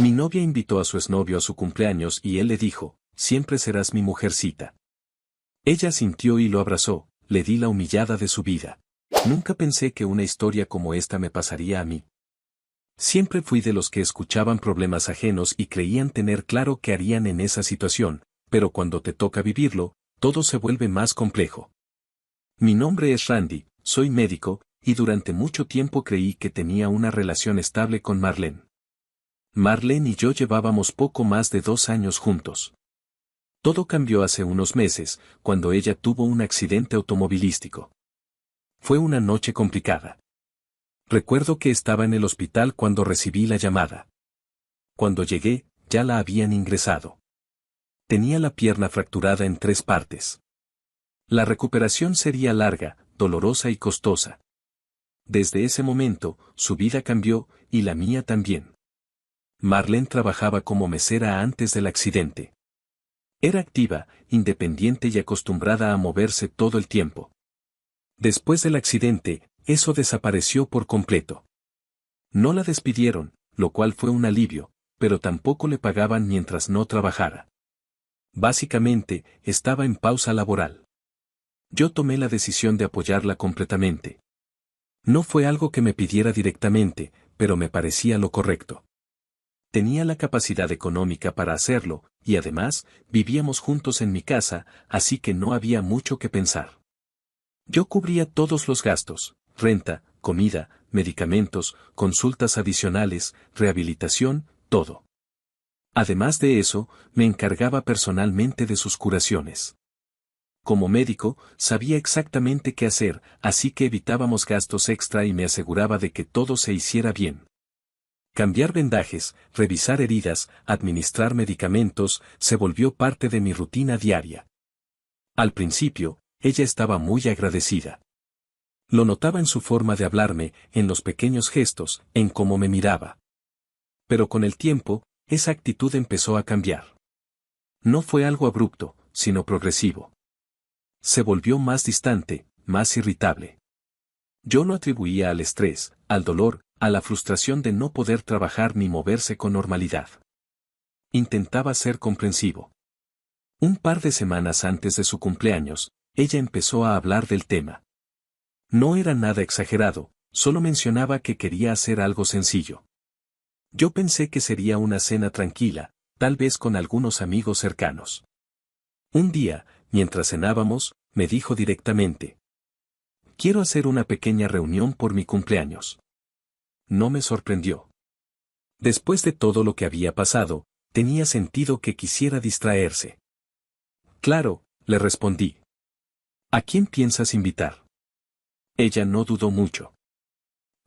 Mi novia invitó a su exnovio a su cumpleaños y él le dijo, siempre serás mi mujercita. Ella sintió y lo abrazó, le di la humillada de su vida. Nunca pensé que una historia como esta me pasaría a mí. Siempre fui de los que escuchaban problemas ajenos y creían tener claro qué harían en esa situación, pero cuando te toca vivirlo, todo se vuelve más complejo. Mi nombre es Randy, soy médico, y durante mucho tiempo creí que tenía una relación estable con Marlene. Marlene y yo llevábamos poco más de 2 años juntos. Todo cambió hace unos meses, cuando ella tuvo un accidente automovilístico. Fue una noche complicada. Recuerdo que estaba en el hospital cuando recibí la llamada. Cuando llegué, ya la habían ingresado. Tenía la pierna fracturada en 3 partes. La recuperación sería larga, dolorosa y costosa. Desde ese momento, su vida cambió, y la mía también. Marlene trabajaba como mesera antes del accidente. Era activa, independiente y acostumbrada a moverse todo el tiempo. Después del accidente, eso desapareció por completo. No la despidieron, lo cual fue un alivio, pero tampoco le pagaban mientras no trabajara. Básicamente, estaba en pausa laboral. Yo tomé la decisión de apoyarla completamente. No fue algo que me pidiera directamente, pero me parecía lo correcto. Tenía la capacidad económica para hacerlo, y además, vivíamos juntos en mi casa, así que no había mucho que pensar. Yo cubría todos los gastos, renta, comida, medicamentos, consultas adicionales, rehabilitación, todo. Además de eso, me encargaba personalmente de sus curaciones. Como médico, sabía exactamente qué hacer, así que evitábamos gastos extra y me aseguraba de que todo se hiciera bien. Cambiar vendajes, revisar heridas, administrar medicamentos, se volvió parte de mi rutina diaria. Al principio, ella estaba muy agradecida. Lo notaba en su forma de hablarme, en los pequeños gestos, en cómo me miraba. Pero con el tiempo, esa actitud empezó a cambiar. No fue algo abrupto, sino progresivo. Se volvió más distante, más irritable. Yo lo atribuía al estrés, al dolor, a la frustración de no poder trabajar ni moverse con normalidad. Intentaba ser comprensivo. Un par de semanas antes de su cumpleaños, ella empezó a hablar del tema. No era nada exagerado, solo mencionaba que quería hacer algo sencillo. Yo pensé que sería una cena tranquila, tal vez con algunos amigos cercanos. Un día, mientras cenábamos, me dijo directamente: quiero hacer una pequeña reunión por mi cumpleaños. No me sorprendió. Después de todo lo que había pasado, tenía sentido que quisiera distraerse. Claro, le respondí. ¿A quién piensas invitar? Ella no dudó mucho.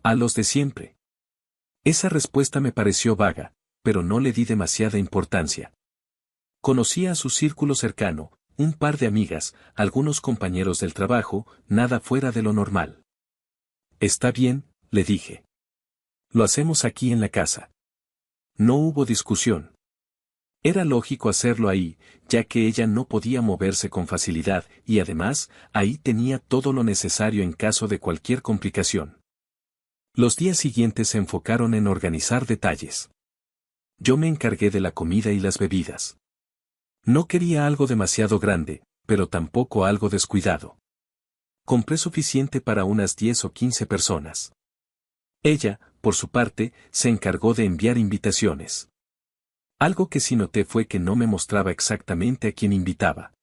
A los de siempre. Esa respuesta me pareció vaga, pero no le di demasiada importancia. Conocía a su círculo cercano, un par de amigas, algunos compañeros del trabajo, nada fuera de lo normal. Está bien, le dije. Lo hacemos aquí en la casa. No hubo discusión. Era lógico hacerlo ahí, ya que ella no podía moverse con facilidad, y además, ahí tenía todo lo necesario en caso de cualquier complicación. Los días siguientes se enfocaron en organizar detalles. Yo me encargué de la comida y las bebidas. No quería algo demasiado grande, pero tampoco algo descuidado. Compré suficiente para unas 10 o 15 personas. Ella, por su parte, se encargó de enviar invitaciones. Algo que sí noté fue que no me mostraba exactamente a quién invitaba.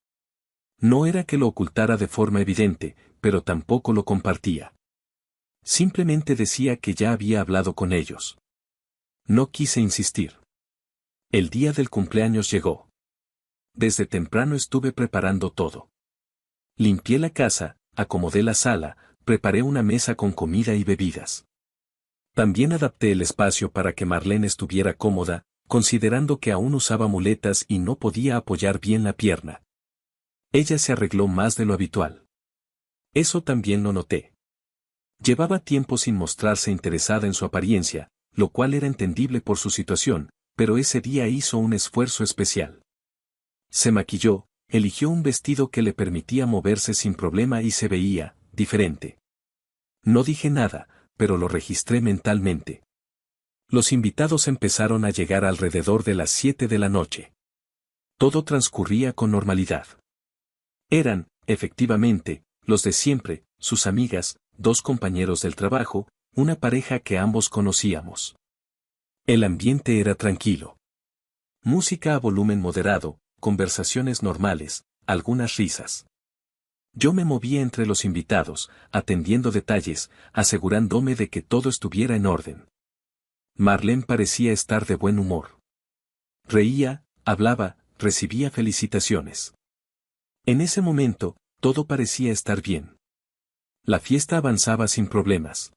No era que lo ocultara de forma evidente, pero tampoco lo compartía. Simplemente decía que ya había hablado con ellos. No quise insistir. El día del cumpleaños llegó. Desde temprano estuve preparando todo. Limpié la casa, acomodé la sala, preparé una mesa con comida y bebidas. También adapté el espacio para que Marlene estuviera cómoda, considerando que aún usaba muletas y no podía apoyar bien la pierna. Ella se arregló más de lo habitual. Eso también lo noté. Llevaba tiempo sin mostrarse interesada en su apariencia, lo cual era entendible por su situación, pero ese día hizo un esfuerzo especial. Se maquilló, eligió un vestido que le permitía moverse sin problema y se veía diferente. No dije nada, pero lo registré mentalmente. Los invitados empezaron a llegar alrededor de las 7 de la noche. Todo transcurría con normalidad. Eran, efectivamente, los de siempre, sus amigas, dos compañeros del trabajo, una pareja que ambos conocíamos. El ambiente era tranquilo. Música a volumen moderado, conversaciones normales, algunas risas. Yo me movía entre los invitados, atendiendo detalles, asegurándome de que todo estuviera en orden. Marlene parecía estar de buen humor. Reía, hablaba, recibía felicitaciones. En ese momento, todo parecía estar bien. La fiesta avanzaba sin problemas.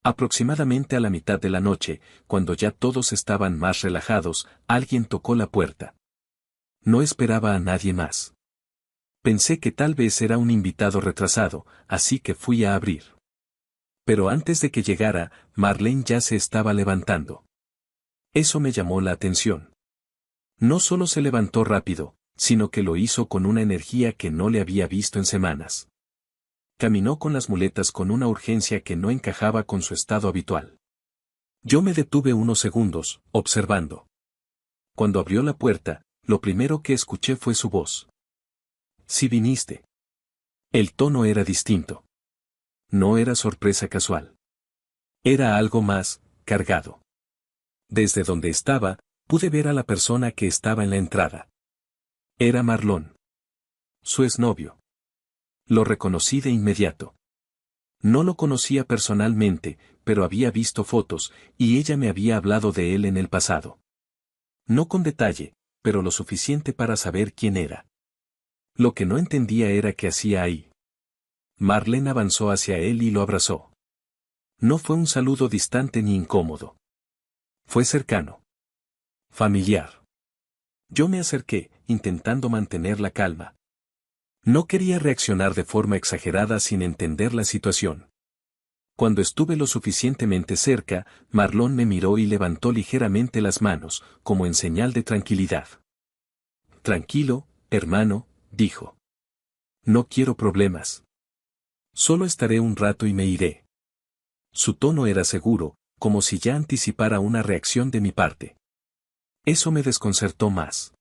Aproximadamente a la mitad de la noche, cuando ya todos estaban más relajados, alguien tocó la puerta. No esperaba a nadie más. Pensé que tal vez era un invitado retrasado, así que fui a abrir. Pero antes de que llegara, Marlene ya se estaba levantando. Eso me llamó la atención. No solo se levantó rápido, sino que lo hizo con una energía que no le había visto en semanas. Caminó con las muletas con una urgencia que no encajaba con su estado habitual. Yo me detuve unos segundos, observando. Cuando abrió la puerta, lo primero que escuché fue su voz. «Sí viniste». El tono era distinto. No era sorpresa casual. Era algo más, cargado. Desde donde estaba, pude ver a la persona que estaba en la entrada. Era Marlon. Su exnovio. Lo reconocí de inmediato. No lo conocía personalmente, pero había visto fotos, y ella me había hablado de él en el pasado. No con detalle, pero lo suficiente para saber quién era. Lo que no entendía era qué hacía ahí. Marlene avanzó hacia él y lo abrazó. No fue un saludo distante ni incómodo. Fue cercano. Familiar. Yo me acerqué, intentando mantener la calma. No quería reaccionar de forma exagerada sin entender la situación. Cuando estuve lo suficientemente cerca, Marlon me miró y levantó ligeramente las manos, como en señal de tranquilidad. «Tranquilo, hermano», dijo. «No quiero problemas. Solo estaré un rato y me iré». Su tono era seguro, como si ya anticipara una reacción de mi parte. Eso me desconcertó más.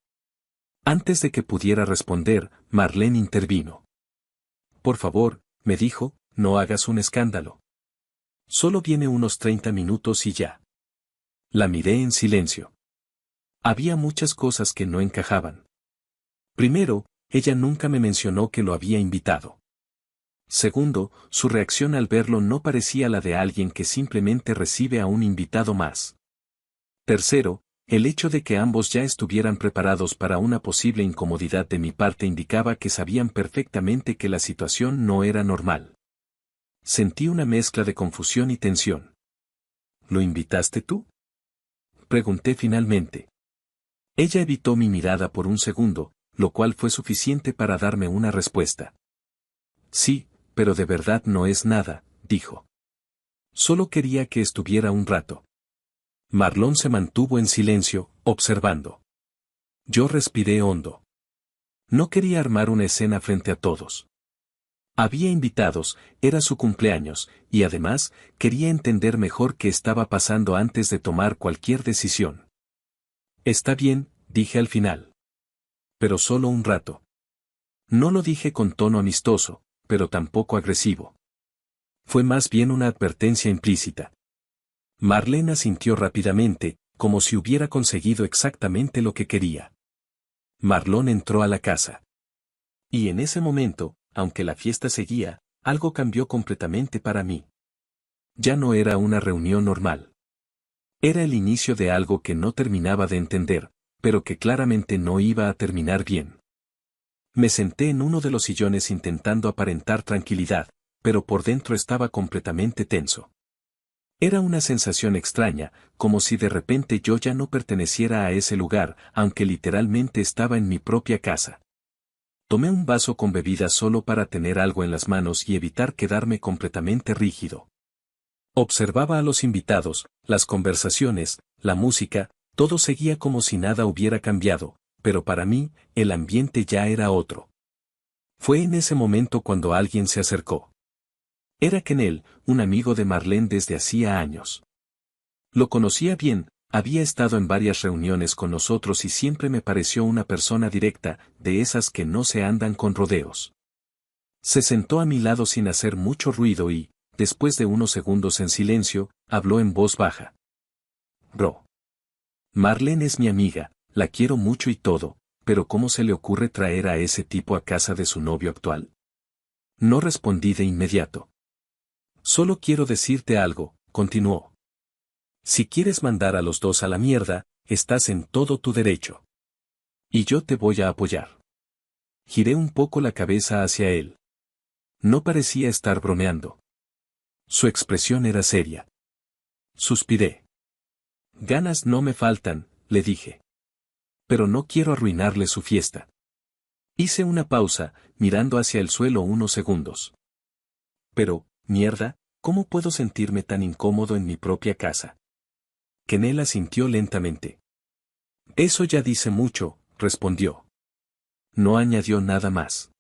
Antes de que pudiera responder, Marlene intervino. «Por favor», me dijo, «no hagas un escándalo. Solo viene unos 30 minutos y ya». La miré en silencio. Había muchas cosas que no encajaban. Primero, ella nunca me mencionó que lo había invitado. Segundo, su reacción al verlo no parecía la de alguien que simplemente recibe a un invitado más. Tercero, el hecho de que ambos ya estuvieran preparados para una posible incomodidad de mi parte indicaba que sabían perfectamente que la situación no era normal. Sentí una mezcla de confusión y tensión. «¿Lo invitaste tú?», pregunté finalmente. Ella evitó mi mirada por un segundo, lo cual fue suficiente para darme una respuesta. «Sí, pero de verdad no es nada», dijo. «Solo quería que estuviera un rato». Marlon se mantuvo en silencio, observando. Yo respiré hondo. No quería armar una escena frente a todos. Había invitados, era su cumpleaños, y además, quería entender mejor qué estaba pasando antes de tomar cualquier decisión. «Está bien», dije al final. «Pero solo un rato». No lo dije con tono amistoso, pero tampoco agresivo. Fue más bien una advertencia implícita. Marlene asintió rápidamente, como si hubiera conseguido exactamente lo que quería. Marlon entró a la casa. Y en ese momento, aunque la fiesta seguía, algo cambió completamente para mí. Ya no era una reunión normal. Era el inicio de algo que no terminaba de entender, pero que claramente no iba a terminar bien. Me senté en uno de los sillones intentando aparentar tranquilidad, pero por dentro estaba completamente tenso. Era una sensación extraña, como si de repente yo ya no perteneciera a ese lugar, aunque literalmente estaba en mi propia casa. Tomé un vaso con bebida solo para tener algo en las manos y evitar quedarme completamente rígido. Observaba a los invitados, las conversaciones, la música, todo seguía como si nada hubiera cambiado, pero para mí, el ambiente ya era otro. Fue en ese momento cuando alguien se acercó. Era Kenel, un amigo de Marlene desde hacía años. Lo conocía bien, había estado en varias reuniones con nosotros y siempre me pareció una persona directa, de esas que no se andan con rodeos. Se sentó a mi lado sin hacer mucho ruido y, después de unos segundos en silencio, habló en voz baja. Bro. Marlene es mi amiga, la quiero mucho y todo, pero ¿cómo se le ocurre traer a ese tipo a casa de su novio actual? No respondí de inmediato. Solo quiero decirte algo, continuó. Si quieres mandar a los dos a la mierda, estás en todo tu derecho. Y yo te voy a apoyar. Giré un poco la cabeza hacia él. No parecía estar bromeando. Su expresión era seria. Suspiré. Ganas no me faltan, le dije. Pero no quiero arruinarle su fiesta. Hice una pausa, mirando hacia el suelo unos segundos. Pero, mierda, ¿cómo puedo sentirme tan incómodo en mi propia casa? Quenel asintió lentamente. Eso ya dice mucho, respondió. No añadió nada más.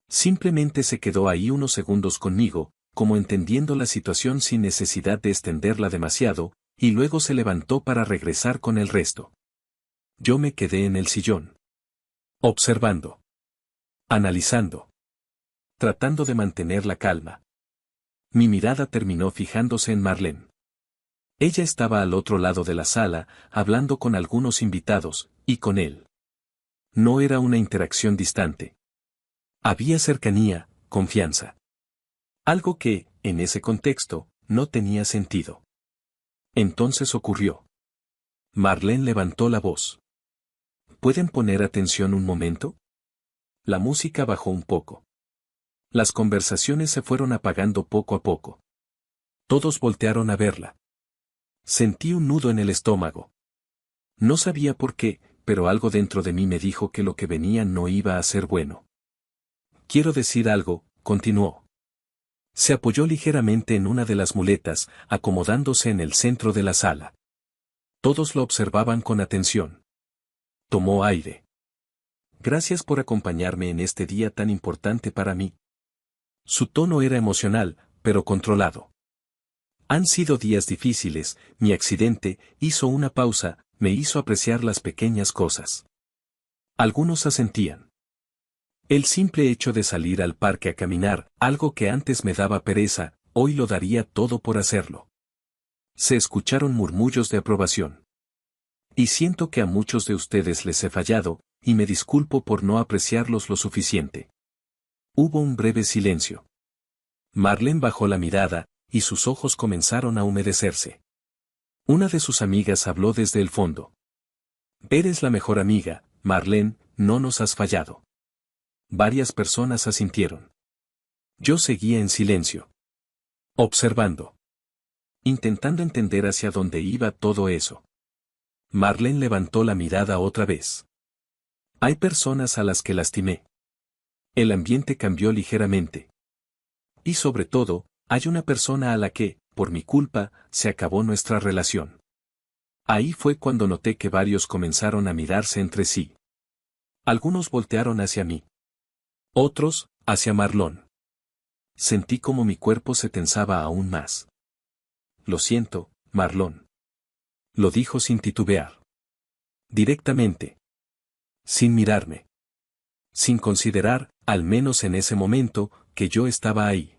Simplemente se quedó ahí unos segundos conmigo, como entendiendo la situación sin necesidad de extenderla demasiado, y luego se levantó para regresar con el resto. Yo me quedé en el sillón. Observando. Analizando. Tratando de mantener la calma. Mi mirada terminó fijándose en Marlene. Ella estaba al otro lado de la sala, hablando con algunos invitados, y con él. No era una interacción distante. Había cercanía, confianza. Algo que, en ese contexto, no tenía sentido. Entonces ocurrió. Marlene levantó la voz. ¿Pueden poner atención un momento? La música bajó un poco. Las conversaciones se fueron apagando poco a poco. Todos voltearon a verla. Sentí un nudo en el estómago. No sabía por qué, pero algo dentro de mí me dijo que lo que venía no iba a ser bueno. Quiero decir algo, continuó. Se apoyó ligeramente en una de las muletas, acomodándose en el centro de la sala. Todos lo observaban con atención. Tomó aire. Gracias por acompañarme en este día tan importante para mí. Su tono era emocional, pero controlado. Han sido días difíciles, mi accidente hizo una pausa, me hizo apreciar las pequeñas cosas. Algunos asentían. El simple hecho de salir al parque a caminar, algo que antes me daba pereza, hoy lo daría todo por hacerlo. Se escucharon murmullos de aprobación. Y siento que a muchos de ustedes les he fallado, y me disculpo por no apreciarlos lo suficiente. Hubo un breve silencio. Marlene bajó la mirada, y sus ojos comenzaron a humedecerse. Una de sus amigas habló desde el fondo. Eres la mejor amiga, Marlene, no nos has fallado. Varias personas asintieron. Yo seguía en silencio. Observando. Intentando entender hacia dónde iba todo eso. Marlene levantó la mirada otra vez. Hay personas a las que lastimé. El ambiente cambió ligeramente. Y sobre todo, hay una persona a la que, por mi culpa, se acabó nuestra relación. Ahí fue cuando noté que varios comenzaron a mirarse entre sí. Algunos voltearon hacia mí. Otros, hacia Marlon. Sentí como mi cuerpo se tensaba aún más. Lo siento, Marlon. Lo dijo sin titubear. Directamente. Sin mirarme. Sin considerar, al menos en ese momento, que yo estaba ahí.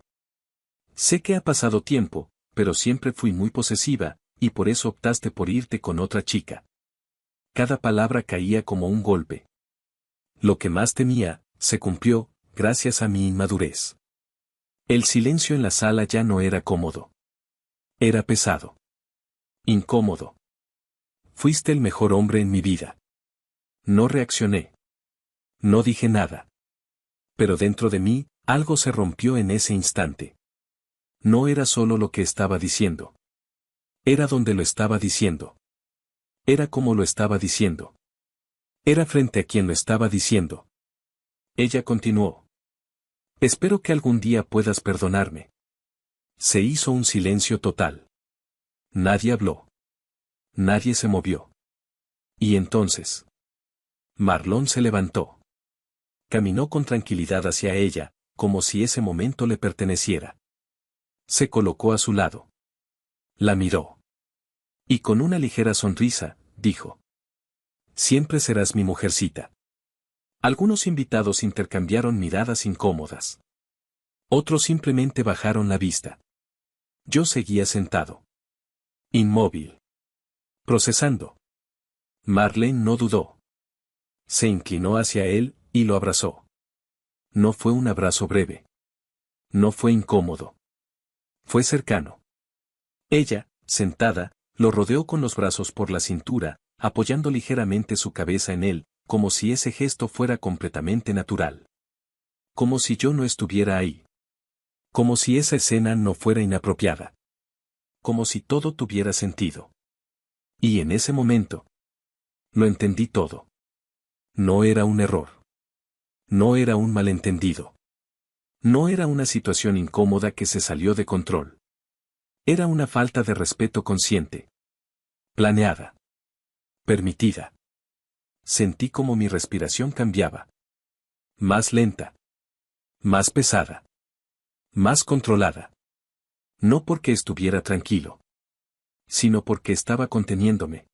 Sé que ha pasado tiempo, pero siempre fui muy posesiva, y por eso optaste por irte con otra chica. Cada palabra caía como un golpe. Lo que más temía, se cumplió, gracias a mi inmadurez. El silencio en la sala ya no era cómodo. Era pesado. Incómodo. Fuiste el mejor hombre en mi vida. No reaccioné. No dije nada. Pero dentro de mí, algo se rompió en ese instante. No era solo lo que estaba diciendo. Era donde lo estaba diciendo. Era como lo estaba diciendo. Era frente a quien lo estaba diciendo. Ella continuó. Espero que algún día puedas perdonarme. Se hizo un silencio total. Nadie habló. Nadie se movió. Y entonces. Marlon se levantó. Caminó con tranquilidad hacia ella, como si ese momento le perteneciera. Se colocó a su lado. La miró. Y con una ligera sonrisa, dijo: siempre serás mi mujercita. Algunos invitados intercambiaron miradas incómodas. Otros simplemente bajaron la vista. Yo seguía sentado. Inmóvil. Procesando. Marlene no dudó. Se inclinó hacia él, y lo abrazó. No fue un abrazo breve. No fue incómodo. Fue cercano. Ella, sentada, lo rodeó con los brazos por la cintura, apoyando ligeramente su cabeza en él, como si ese gesto fuera completamente natural. Como si yo no estuviera ahí. Como si esa escena no fuera inapropiada. Como si todo tuviera sentido. Y en ese momento, lo entendí todo. No era un error. No era un malentendido. No era una situación incómoda que se salió de control. Era una falta de respeto consciente. Planeada. Permitida. Sentí como mi respiración cambiaba. Más lenta. Más pesada. Más controlada. No porque estuviera tranquilo. Sino porque estaba conteniéndome.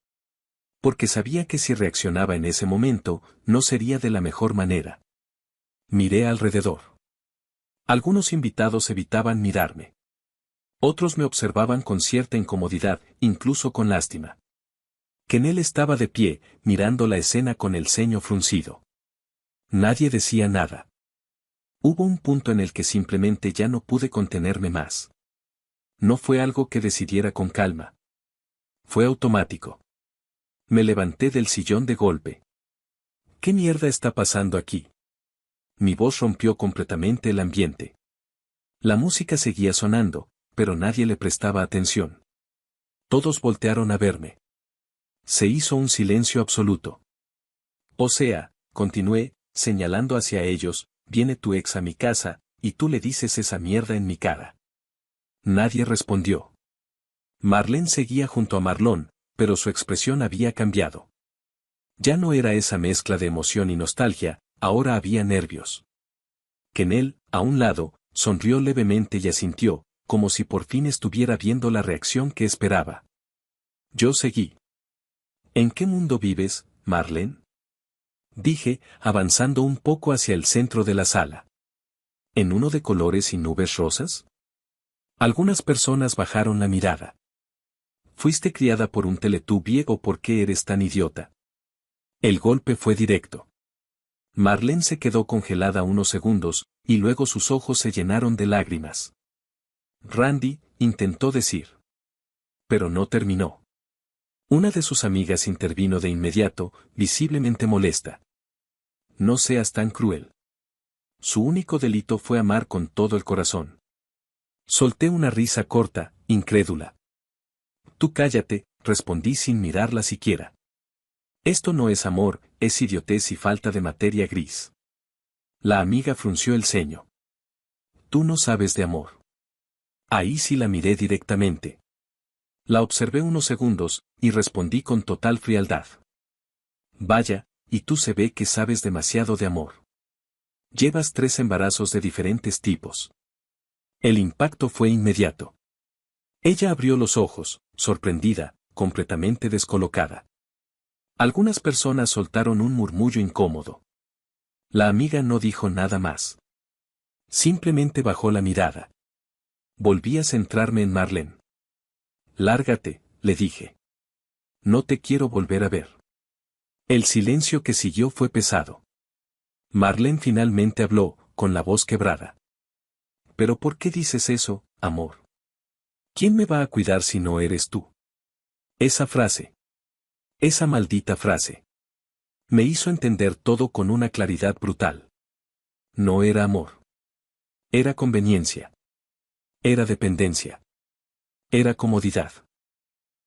Porque sabía que si reaccionaba en ese momento, no sería de la mejor manera. Miré alrededor. Algunos invitados evitaban mirarme. Otros me observaban con cierta incomodidad, incluso con lástima. Kennel estaba de pie, mirando la escena con el ceño fruncido. Nadie decía nada. Hubo un punto en el que simplemente ya no pude contenerme más. No fue algo que decidiera con calma. Fue automático. Me levanté del sillón de golpe. ¿Qué mierda está pasando aquí? Mi voz rompió completamente el ambiente. La música seguía sonando, pero nadie le prestaba atención. Todos voltearon a verme. Se hizo un silencio absoluto. O sea, continué, señalando hacia ellos, viene tu ex a mi casa, y tú le dices esa mierda en mi cara. Nadie respondió. Marlene seguía junto a Marlon, pero su expresión había cambiado. Ya no era esa mezcla de emoción y nostalgia, ahora había nervios. Kennel, a un lado, sonrió levemente y asintió, como si por fin estuviera viendo la reacción que esperaba. Yo seguí. ¿En qué mundo vives, Marlene? Dije, avanzando un poco hacia el centro de la sala. ¿En uno de colores y nubes rosas? Algunas personas bajaron la mirada. ¿Fuiste criada por un Teletubby o por qué eres tan idiota? El golpe fue directo. Marlene se quedó congelada unos segundos, y luego sus ojos se llenaron de lágrimas. Randy, intentó decir. Pero no terminó. Una de sus amigas intervino de inmediato, visiblemente molesta. No seas tan cruel. Su único delito fue amar con todo el corazón. Solté una risa corta, incrédula. Tú cállate, respondí sin mirarla siquiera. Esto no es amor, es idiotez y falta de materia gris. La amiga frunció el ceño. Tú no sabes de amor. Ahí sí la miré directamente. La observé unos segundos, y respondí con total frialdad. Vaya, y tú se ve que sabes demasiado de amor. Llevas 3 embarazos de diferentes tipos. El impacto fue inmediato. Ella abrió los ojos, sorprendida, completamente descolocada. Algunas personas soltaron un murmullo incómodo. La amiga no dijo nada más. Simplemente bajó la mirada. Volví a centrarme en Marlene. Lárgate, le dije. No te quiero volver a ver. El silencio que siguió fue pesado. Marlene finalmente habló, con la voz quebrada. ¿Pero por qué dices eso, amor? ¿Quién me va a cuidar si no eres tú? Esa frase. Esa maldita frase. Me hizo entender todo con una claridad brutal. No era amor. Era conveniencia. Era dependencia. Era comodidad.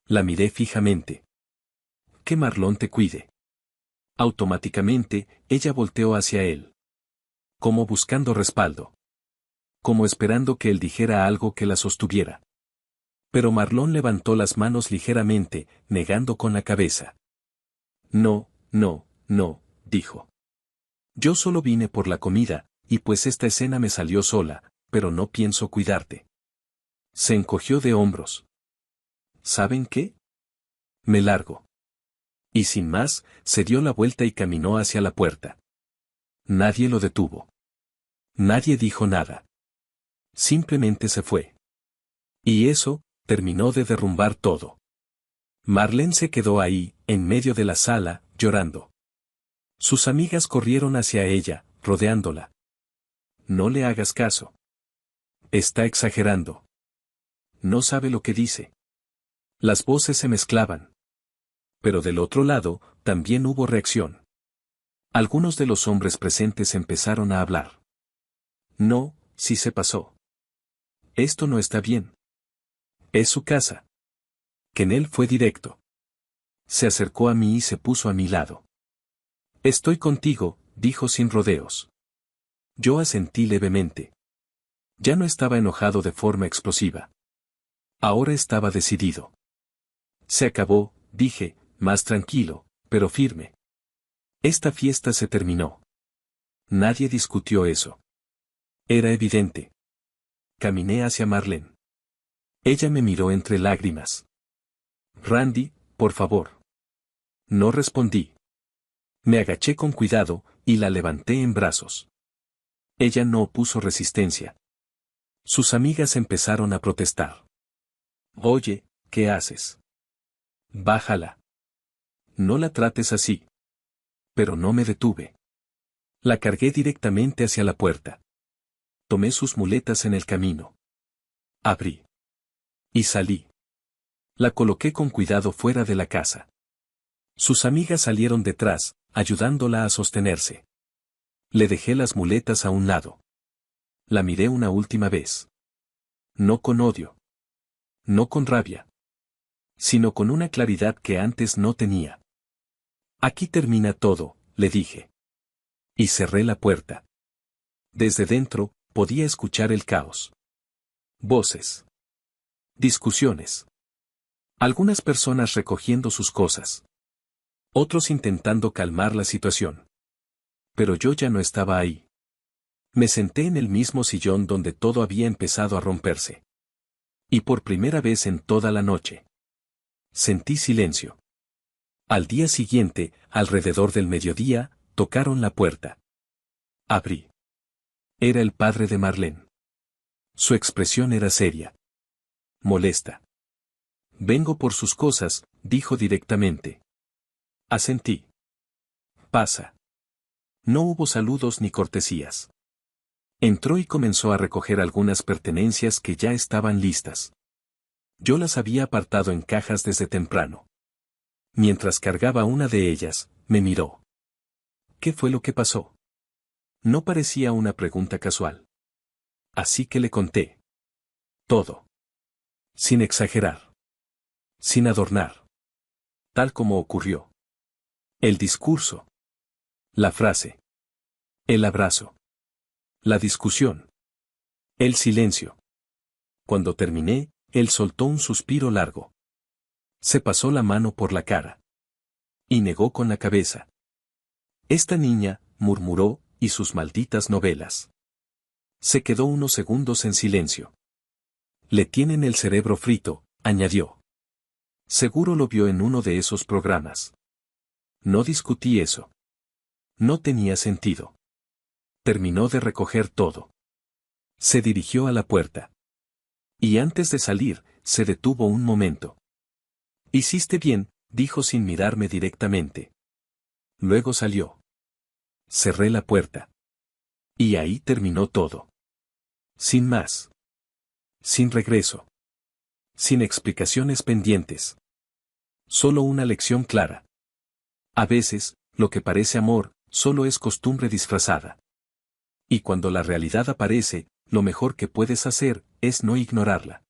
La miré fijamente. Que Marlon te cuide. Automáticamente, ella volteó hacia él. Como buscando respaldo. Como esperando que él dijera algo que la sostuviera. Pero Marlon levantó las manos ligeramente, negando con la cabeza. No, no, no, dijo. Yo solo vine por la comida, y pues esta escena me salió sola, pero no pienso cuidarte. Se encogió de hombros. ¿Saben qué? Me largo. Y sin más, se dio la vuelta y caminó hacia la puerta. Nadie lo detuvo. Nadie dijo nada. Simplemente se fue. Y eso, terminó de derrumbar todo. Marlene se quedó ahí, en medio de la sala, llorando. Sus amigas corrieron hacia ella, rodeándola. No le hagas caso. Está exagerando. No sabe lo que dice. Las voces se mezclaban. Pero del otro lado, también hubo reacción. Algunos de los hombres presentes empezaron a hablar. No, sí se pasó. Esto no está bien. Es su casa. Kennel fue directo. Se acercó a mí y se puso a mi lado. Estoy contigo, dijo sin rodeos. Yo asentí levemente. Ya no estaba enojado de forma explosiva. Ahora estaba decidido. Se acabó, dije, más tranquilo, pero firme. Esta fiesta se terminó. Nadie discutió eso. Era evidente. Caminé hacia Marlene. Ella me miró entre lágrimas. Randy, por favor. No respondí. Me agaché con cuidado, y la levanté en brazos. Ella no opuso resistencia. Sus amigas empezaron a protestar. Oye, ¿qué haces? Bájala. No la trates así. Pero no me detuve. La cargué directamente hacia la puerta. Tomé sus muletas en el camino. Abrí. Y salí. La coloqué con cuidado fuera de la casa. Sus amigas salieron detrás, ayudándola a sostenerse. Le dejé las muletas a un lado. La miré una última vez. No con odio. No con rabia. Sino con una claridad que antes no tenía. Aquí termina todo, le dije. Y cerré la puerta. Desde dentro, podía escuchar el caos. Voces. Discusiones. Algunas personas recogiendo sus cosas. Otros intentando calmar la situación. Pero yo ya no estaba ahí. Me senté en el mismo sillón donde todo había empezado a romperse. Y por primera vez en toda la noche. Sentí silencio. Al día siguiente, alrededor del mediodía, tocaron la puerta. Abrí. Era el padre de Marlene. Su expresión era seria. Molesta. Vengo por sus cosas, dijo directamente. Asentí. Pasa. No hubo saludos ni cortesías. Entró y comenzó a recoger algunas pertenencias que ya estaban listas. Yo las había apartado en cajas desde temprano. Mientras cargaba una de ellas, me miró. ¿Qué fue lo que pasó? No parecía una pregunta casual. Así que le conté. Todo. Sin exagerar. Sin adornar. Tal como ocurrió. El discurso. La frase. El abrazo. La discusión. El silencio. Cuando terminé, él soltó un suspiro largo. Se pasó la mano por la cara. Y negó con la cabeza. Esta niña, murmuró, y sus malditas novelas. Se quedó unos segundos en silencio. Le tienen el cerebro frito, añadió. Seguro lo vio en uno de esos programas. No discutí eso. No tenía sentido. Terminó de recoger todo. Se dirigió a la puerta. Y antes de salir, se detuvo un momento. Hiciste bien, dijo sin mirarme directamente. Luego salió. Cerré la puerta. Y ahí terminó todo. Sin más. Sin regreso. Sin explicaciones pendientes. Solo una lección clara. A veces, lo que parece amor, solo es costumbre disfrazada. Y cuando la realidad aparece, lo mejor que puedes hacer, es no ignorarla.